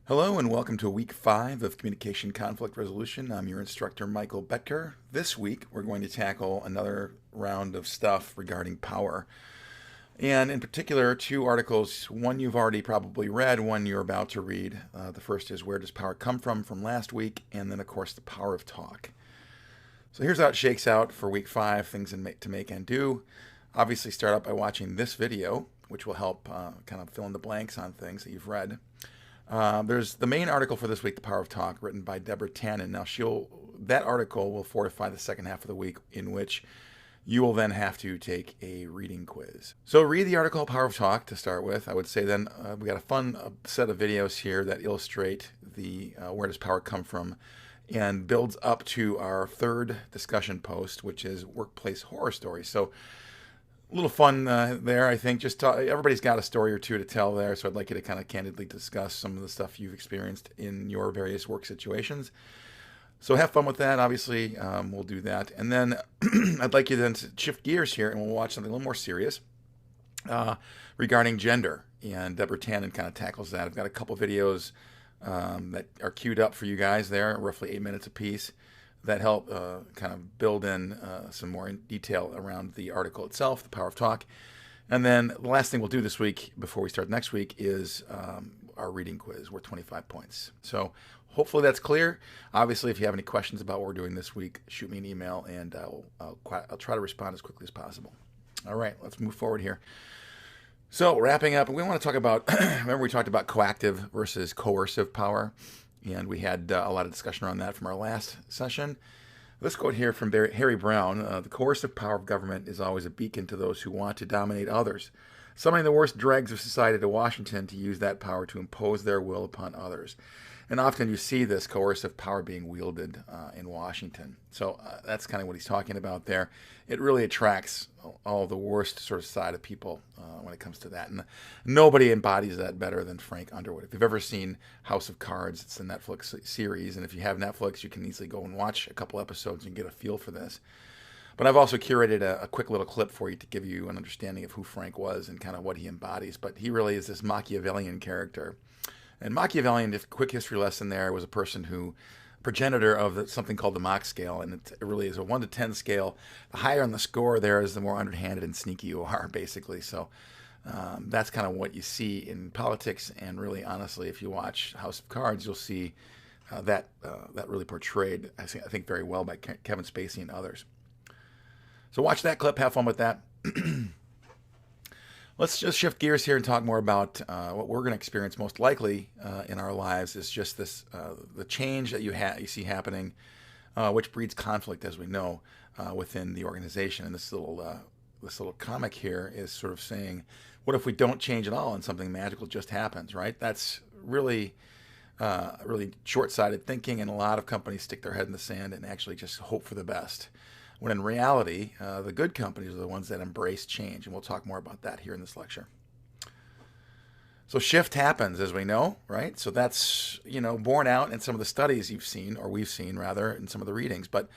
Hello and welcome to week 5 of Communication Conflict Resolution. I'm your instructor, Michael Betker. This week, we're going to tackle another round of stuff regarding power. And in particular, two articles, one you've already probably read, one you're about to read. The first is Where Does Power Come from last week, and then, of course, The Power of Talk. So here's how it shakes out for week 5, things to make and do. Obviously, start out by watching this video, which will help kind of fill in the blanks on things that you've read. There's the main article for this week, The Power of Talk, written by Deborah Tannen. Now, that article will fortify the second half of the week, in which you will then have to take a reading quiz. So read the article, Power of Talk, to start with. I would say then we got a fun set of videos here that illustrate the where does power come from, and builds up to our third discussion post, which is workplace horror stories. So a little fun there, I think. Everybody's got a story or two to tell there, so I'd like you to kind of candidly discuss some of the stuff you've experienced in your various work situations. So have fun with that. Obviously, we'll do that. And then I'd like you then to shift gears here, and we'll watch something a little more serious regarding gender. And Deborah Tannen kind of tackles that. I've got a couple videos that are queued up for you guys there, roughly 8 minutes apiece, that help kind of build in some more detail around the article itself, The Power of Talk. And then the last thing we'll do this week before we start next week is our reading quiz. We're 25 points. So hopefully that's clear. Obviously, if you have any questions about what we're doing this week, shoot me an email and I'll try to respond as quickly as possible. All right, let's move forward here. So wrapping up, we want to talk about, remember we talked about coactive versus coercive power. And we had a lot of discussion around that from our last session. This quote here from Harry Brown: the coercive power of government is always a beacon to those who want to dominate others, summoning the worst dregs of society to Washington to use that power to impose their will upon others. And often you see this coercive power being wielded in Washington. So that's kind of what he's talking about there. It really attracts all the worst sort of side of people when it comes to that. And nobody embodies that better than Frank Underwood. If you've ever seen House of Cards, it's a Netflix series. And if you have Netflix, you can easily go and watch a couple episodes and get a feel for this. But I've also curated a quick little clip for you to give you an understanding of who Frank was and kind of what he embodies. But he really is this Machiavellian character. And Machiavellian, if quick history lesson there, was a person who, progenitor of something called the Mach scale, and it really is a 1 to 10 scale. The higher on the score there is, the more underhanded and sneaky you are, basically. So that's kind of what you see in politics, and really, honestly, if you watch House of Cards, you'll see that really portrayed, I think, very well by Kevin Spacey and others. So watch that clip, have fun with that. Let's just shift gears here and talk more about what we're going to experience most likely in our lives is just this the change that you see happening, which breeds conflict, as we know, within the organization. And this little comic here is sort of saying, what if we don't change at all and something magical just happens, right? That's really short-sighted thinking, and a lot of companies stick their head in the sand and actually just hope for the best. When in reality, the good companies are the ones that embrace change, and we'll talk more about that here in this lecture. So shift happens, as we know, right? So that's, borne out in some of the studies you've seen, or we've seen, rather, in some of the readings. But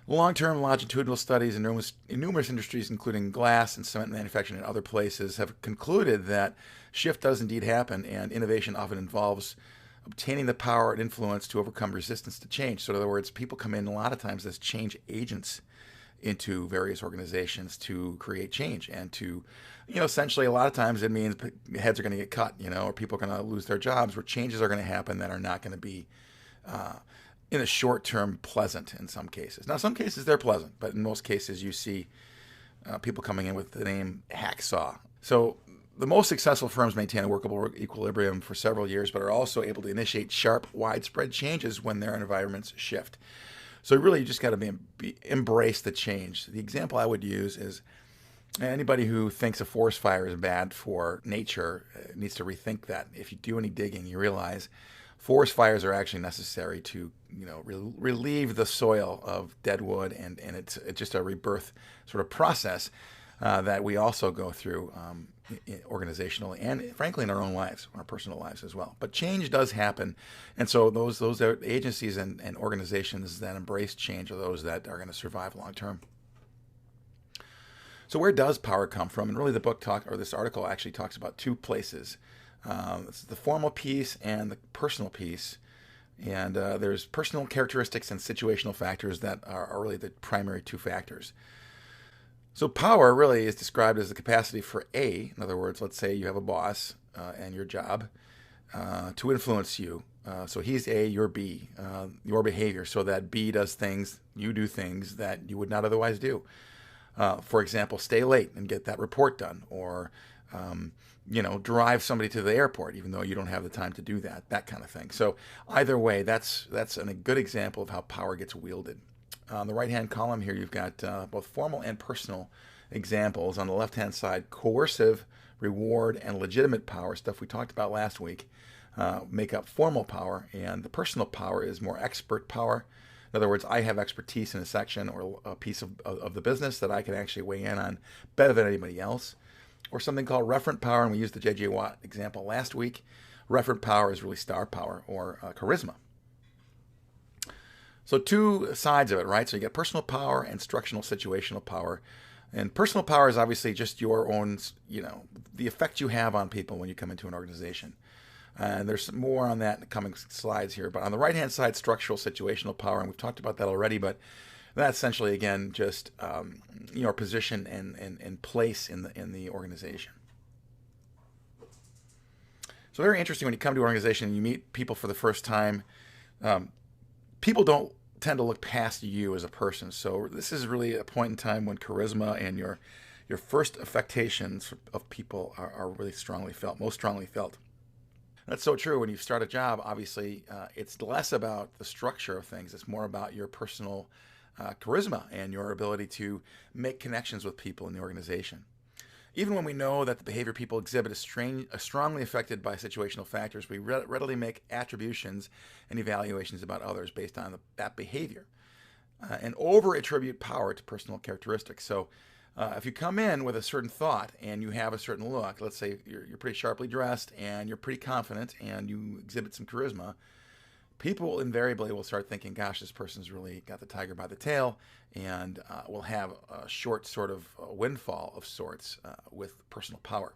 long-term longitudinal studies in numerous industries, including glass and cement manufacturing and other places, have concluded that shift does indeed happen, and innovation often involves obtaining the power and influence to overcome resistance to change. So in other words, people come in a lot of times as change agents into various organizations to create change and to, essentially a lot of times it means heads are going to get cut, or people are going to lose their jobs, where changes are going to happen that are not going to be in the short term pleasant in some cases. Now, some cases they're pleasant, but in most cases you see people coming in with the name hacksaw. So the most successful firms maintain a workable equilibrium for several years, but are also able to initiate sharp, widespread changes when their environments shift. So really, you just got to embrace the change. The example I would use is anybody who thinks a forest fire is bad for nature needs to rethink that. If you do any digging, you realize forest fires are actually necessary to, relieve the soil of dead wood, and it's just a rebirth sort of process that we also go through organizationally and frankly in our own lives, our personal lives as well. But change does happen, and so those agencies and organizations that embrace change are those that are going to survive long term. So where does power come from? And really the book this article actually talks about two places This is the formal piece and the personal piece. And there's personal characteristics and situational factors that are really the primary two factors. So power really is described as the capacity for A, in other words, let's say you have a boss and your job, to influence you. So he's A, you're B, your behavior, so that B does things, you do things that you would not otherwise do. For example, stay late and get that report done, or drive somebody to the airport even though you don't have the time to do that kind of thing. So either way, that's a good example of how power gets wielded. On the right-hand column here, you've got both formal and personal examples. On the left-hand side, coercive, reward, and legitimate power, stuff we talked about last week, make up formal power, and the personal power is more expert power. In other words, I have expertise in a section or a piece of the business that I can actually weigh in on better than anybody else. Or something called referent power, and we used the J.J. Watt example last week. Referent power is really star power or charisma. So two sides of it, right? So you get personal power and instructional situational power. And personal power is obviously just your own, the effect you have on people when you come into an organization. And there's more on that in the coming slides here. But on the right-hand side, structural situational power, and we've talked about that already, but that's essentially, again, just your position and place in the organization. So very interesting when you come to an organization and you meet people for the first time. People don't tend to look past you as a person. So this is really a point in time when charisma and your first affectations of people are really strongly felt, most strongly felt. That's so true. When you start a job, obviously, it's less about the structure of things. It's more about your personal charisma and your ability to make connections with people in the organization. Even when we know that the behavior people exhibit is strongly affected by situational factors, we readily make attributions and evaluations about others based on that behavior and over-attribute power to personal characteristics. So if you come in with a certain thought and you have a certain look, let's say you're pretty sharply dressed and you're pretty confident and you exhibit some charisma, people invariably will start thinking, gosh, this person's really got the tiger by the tail, and will have a short sort of windfall of sorts with personal power.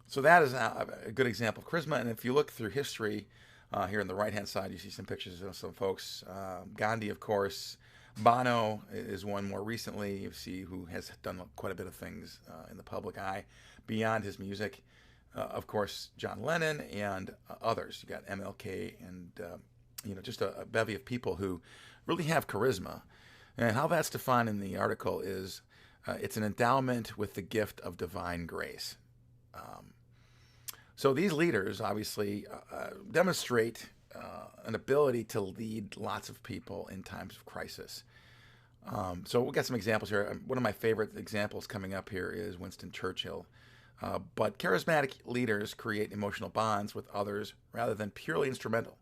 So that is a good example of charisma. And if you look through history, here on the right-hand side, you see some pictures of some folks. Gandhi, of course. Bono is one more recently. You see who has done quite a bit of things in the public eye beyond his music. Of course, John Lennon and others. You got MLK and just a bevy of people who really have charisma. And how that's defined in the article is it's an endowment with the gift of divine grace. So these leaders obviously demonstrate an ability to lead lots of people in times of crisis. So we'll get some examples here. One of my favorite examples coming up here is Winston Churchill. But charismatic leaders create emotional bonds with others rather than purely instrumental.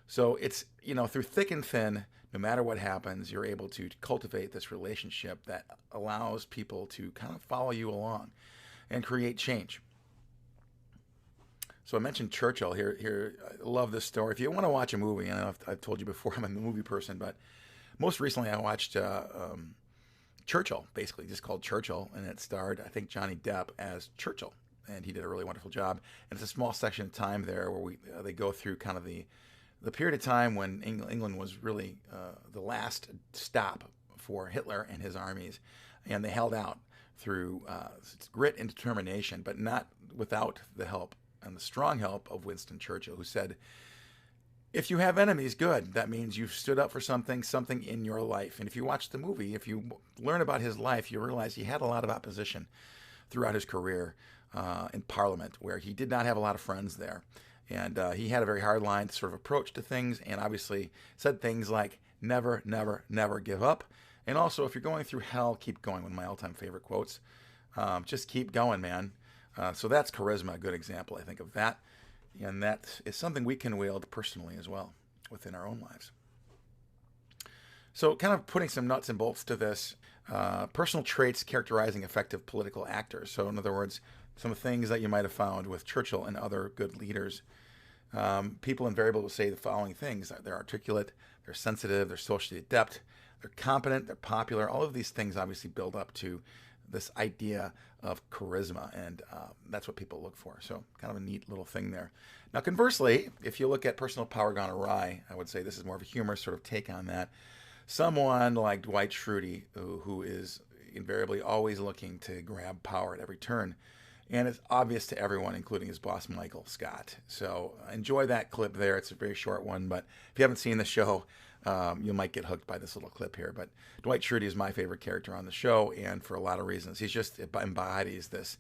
So it's, through thick and thin, no matter what happens, you're able to cultivate this relationship that allows people to kind of follow you along and create change. So I mentioned Churchill here. I love this story. If you want to watch a movie, I know I've told you before I'm a movie person, but most recently I watched Churchill, basically just called Churchill, and it starred, I think, Johnny Depp as Churchill, and he did a really wonderful job. And it's a small section of time there where they go through kind of the period of time when England was really the last stop for Hitler and his armies, and they held out through grit and determination, but not without the help and the strong help of Winston Churchill, who said, if you have enemies, good. That means you've stood up for something in your life. And if you watch the movie, if you learn about his life, you realize he had a lot of opposition throughout his career in Parliament, where he did not have a lot of friends there. And he had a very hard-line sort of approach to things, and obviously said things like, never, never, never give up. And also, if you're going through hell, keep going. One of my all-time favorite quotes. Just keep going, man. So that's charisma, a good example, I think, of that. And that is something we can wield personally as well within our own lives. So kind of putting some nuts and bolts to this, personal traits characterizing effective political actors. So in other words, some of the things that you might have found with Churchill and other good leaders. People invariably will say the following things. They're articulate, they're sensitive, they're socially adept, they're competent, they're popular. All of these things obviously build up to this idea of charisma, and that's what people look for. So kind of a neat little thing there. Now, conversely, if you look at personal power gone awry, I would say this is more of a humorous sort of take on that. Someone like Dwight Schrute, who is invariably always looking to grab power at every turn, and it's obvious to everyone, including his boss, Michael Scott. So enjoy that clip there. It's a very short one, but if you haven't seen the show, you might get hooked by this little clip here. But Dwight Schrute is my favorite character on the show, and for a lot of reasons. He's just embodies this,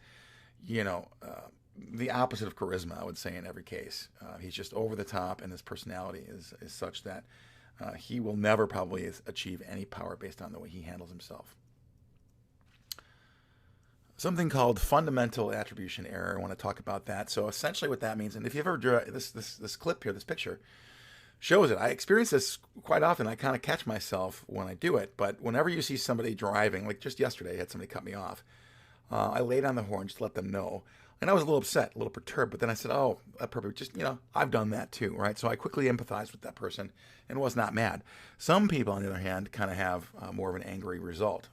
the opposite of charisma, I would say, in every case. He's just over the top, and his personality is such that he will never probably achieve any power based on the way he handles himself. Something called fundamental attribution error. I want to talk about that. So essentially what that means, and if you ever drew this clip here, this picture, shows it. I experience this quite often. I kind of catch myself when I do it, but whenever you see somebody driving, like just yesterday, I had somebody cut me off. I laid on the horn just to let them know. And I was a little upset, a little perturbed, but then I said, oh, perfect. Just, I've done that too, right? So I quickly empathized with that person and was not mad. Some people, on the other hand, kind of have more of an angry result.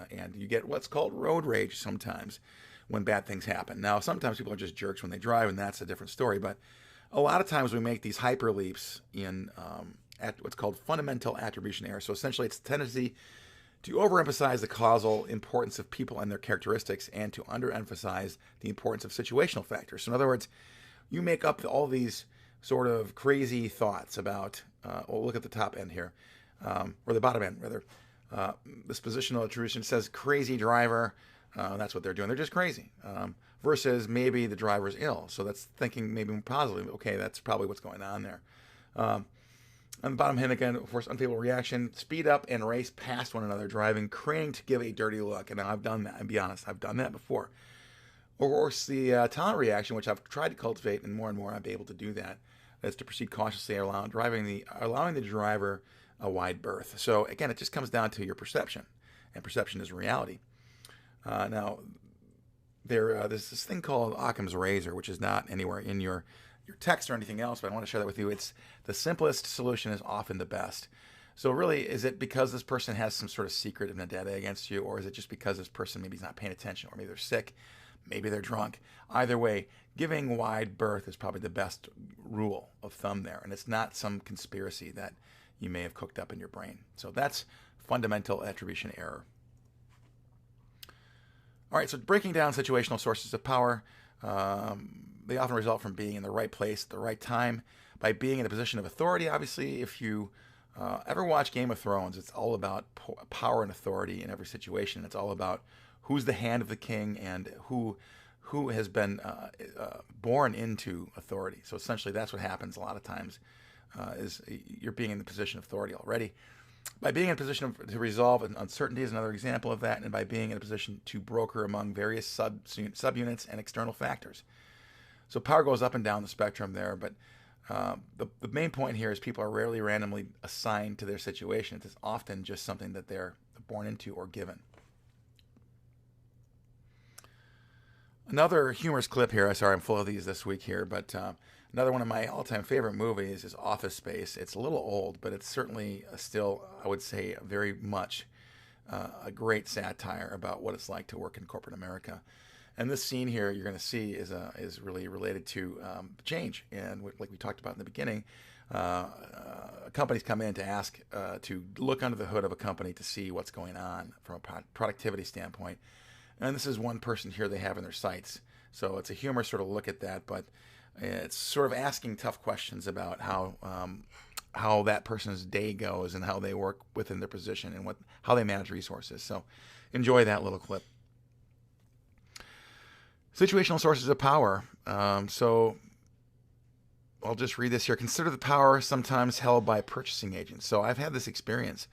And you get what's called road rage sometimes when bad things happen. Now, sometimes people are just jerks when they drive, and that's a different story. But a lot of times we make these hyper leaps in at what's called fundamental attribution error. So essentially, it's a tendency to overemphasize the causal importance of people and their characteristics and to underemphasize the importance of situational factors. So in other words, you make up all these sort of crazy thoughts about, look at the top end here, or the bottom end, rather. This positional attribution says crazy driver. That's what they're doing. They're just crazy. Versus maybe the driver's ill. So that's thinking maybe more positively. Okay, that's probably what's going on there. On the bottom hand again, of course, unfavorable reaction. Speed up and race past one another, driving, craning to give a dirty look. And I've done that. And be honest, I've done that before. Or course, the talent reaction, which I've tried to cultivate, and more I'm able to do that, is to proceed cautiously, allowing the driver a wide berth. So again, it just comes down to your perception, and perception is reality. Now, there's this thing called Occam's razor, which is not anywhere in your text or anything else, but I want to share that with you. It's the simplest solution is often the best. So really, is it because this person has some sort of secret vendetta against you, or is it just because this person maybe is not paying attention, or maybe they're sick, maybe they're drunk? Either way, giving wide berth is probably the best rule of thumb there, and it's not some conspiracy that you may have cooked up in your brain. So that's fundamental attribution error. All right, so breaking down situational sources of power, they often result from being in the right place at the right time, by being in a position of authority. Obviously, if you ever watch Game of Thrones, it's all about power and authority in every situation. It's all about who's the hand of the king and who has been born into authority. So essentially, that's what happens a lot of times. Is you're being in the position of authority already. By being in a position to resolve uncertainty is another example of that, and by being in a position to broker among various subunits and external factors. So power goes up and down the spectrum there, but the main point here is people are rarely randomly assigned to their situation. It's often just something that they're born into or given. Another humorous clip here. Sorry, I'm full of these this week here, but another one of my all-time favorite movies is Office Space. It's a little old, but it's certainly still, I would say, very much a great satire about what it's like to work in corporate America. And this scene here you're going to see is really related to change. And like we talked about in the beginning, companies come in to ask to look under the hood of a company to see what's going on from a productivity standpoint. And this is one person here they have in their sights. So it's a humorous sort of look at that, but it's sort of asking tough questions about how that person's day goes and how they work within their position and how they manage resources. So enjoy that little clip. Situational sources of power. So I'll just read this here. Consider the power sometimes held by purchasing agents. So I've had this experience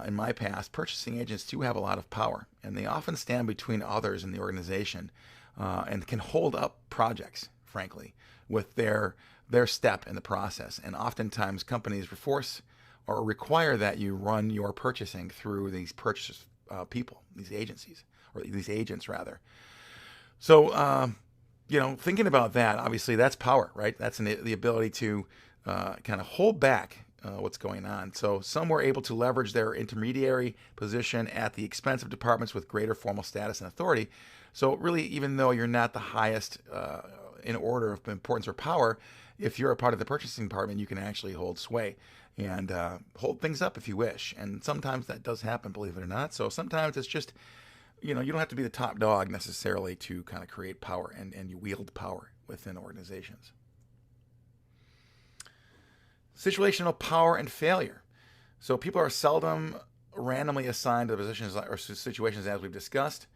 in my past. Purchasing agents do have a lot of power, and they often stand between others in the organization and can hold up projects, frankly, with their step in the process. And oftentimes companies force or require that you run your purchasing through these purchase people, these agencies, or these agents rather. So, thinking about that, obviously that's power, right? That's the ability to kind of hold back what's going on. So some were able to leverage their intermediary position at the expense of departments with greater formal status and authority. So really, even though you're not the highest in order of importance or power, if you're a part of the purchasing department, you can actually hold sway and hold things up if you wish. And sometimes that does happen, believe it or not. So sometimes it's just, you don't have to be the top dog necessarily to kind of create power and you wield power within organizations. Situational power and failure. So people are seldom randomly assigned to positions or situations as we've discussed.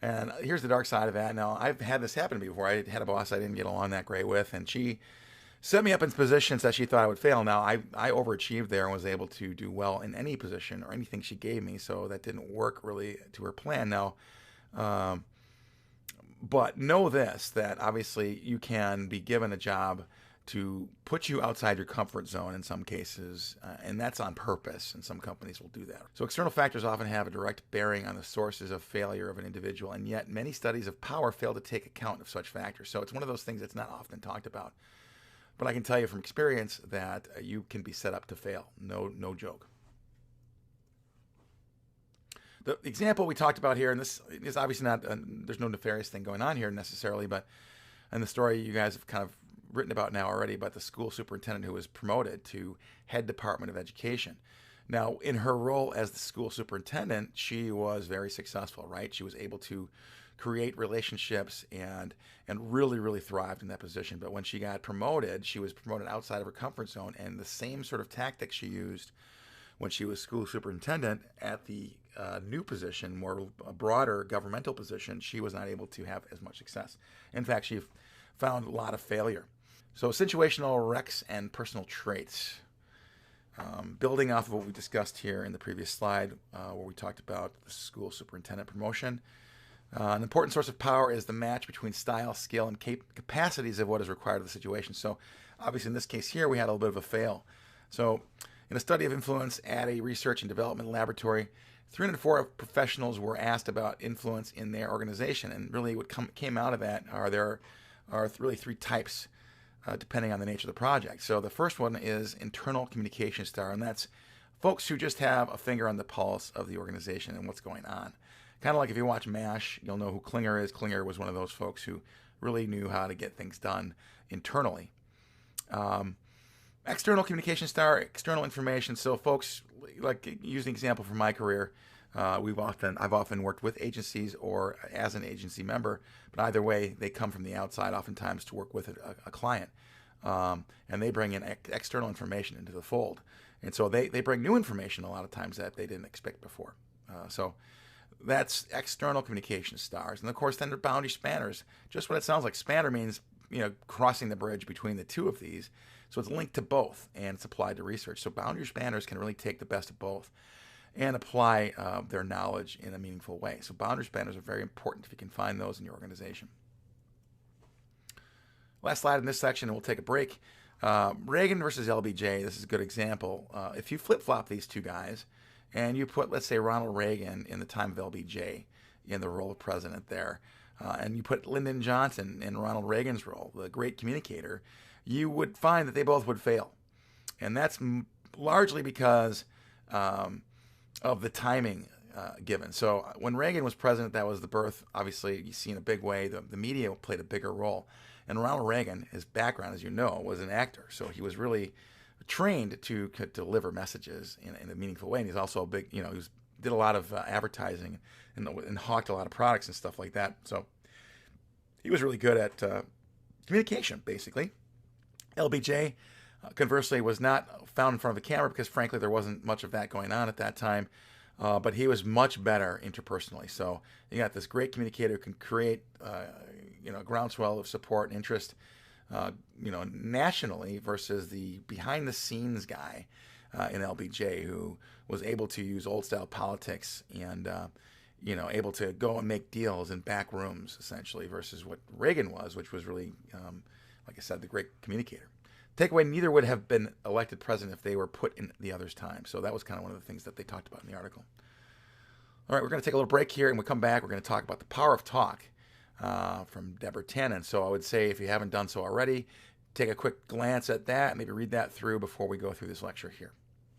And here's the dark side of that. Now, I've had this happen to me before. I had a boss I didn't get along that great with, and she set me up in positions that she thought I would fail. Now, I overachieved there and was able to do well in any position or anything she gave me, so that didn't work really to her plan. Now, but know this, that obviously you can be given a job to put you outside your comfort zone in some cases, and that's on purpose, and some companies will do that. So external factors often have a direct bearing on the sources of failure of an individual, and yet many studies of power fail to take account of such factors. So it's one of those things that's not often talked about. But I can tell you from experience that you can be set up to fail. No joke. The example we talked about here, and this is obviously not, there's no nefarious thing going on here necessarily, but in the story you guys have kind of written about now already about the school superintendent who was promoted to head department of education. Now, in her role as the school superintendent, she was very successful, right? She was able to create relationships and really thrived in that position. But when she got promoted, she was promoted outside of her comfort zone, and the same sort of tactics she used when she was school superintendent at the new position, more broader governmental position, she was not able to have as much success. In fact, she found a lot of failure. So situational wrecks and personal traits. Building off of what we discussed here in the previous slide, where we talked about the school superintendent promotion, an important source of power is the match between style, skill, and capacities of what is required of the situation. So obviously in this case here, we had a little bit of a fail. So in a study of influence at a research and development laboratory, 304 professionals were asked about influence in their organization. And really what came out of that are really three types, depending on the nature of the project. So the first one is internal communication style, and that's folks who just have a finger on the pulse of the organization and what's going on. Kind of like if you watch MASH, you'll know who Klinger is. Klinger was one of those folks who really knew how to get things done internally. External communication style, external information. So folks, like using an example from my career, I've often worked with agencies or as an agency member, but either way, they come from the outside oftentimes to work with a client, and they bring in external information into the fold. And so they bring new information a lot of times that they didn't expect before. So that's external communication stars. And of course, then the boundary spanners, just what it sounds like. Spanner means, crossing the bridge between the two of these. So it's linked to both, and it's applied to research. So boundary spanners can really take the best of both and apply their knowledge in a meaningful way. So boundary spanners are very important if you can find those in your organization. Last slide in this section, and we'll take a break. Reagan versus LBJ, this is a good example. If you flip-flop these two guys, and you put, let's say, Ronald Reagan in the time of LBJ in the role of president there, and you put Lyndon Johnson in Ronald Reagan's role, the great communicator, you would find that they both would fail. And that's largely because of the timing given. So when Reagan was president, that was the birth, obviously, you see in a big way, the media played a bigger role. And Ronald Reagan, his background, as you know, was an actor. So he was really trained to deliver messages in a meaningful way. And he's also a big, did a lot of advertising and hawked a lot of products and stuff like that. So he was really good at communication, basically. LBJ, conversely, was not found in front of the camera because, frankly, there wasn't much of that going on at that time. But he was much better interpersonally. So you got this great communicator who can create, a groundswell of support and interest, nationally versus the behind-the-scenes guy in LBJ who was able to use old-style politics and, able to go and make deals in back rooms, essentially, versus what Reagan was, which was really, like I said, the great communicator. Takeaway, neither would have been elected president if they were put in the other's time. So that was kind of one of the things that they talked about in the article. All right, we're going to take a little break here, and when we come back, we're going to talk about the power of talk from Deborah Tannen. So I would say if you haven't done so already, take a quick glance at that, maybe read that through before we go through this lecture here.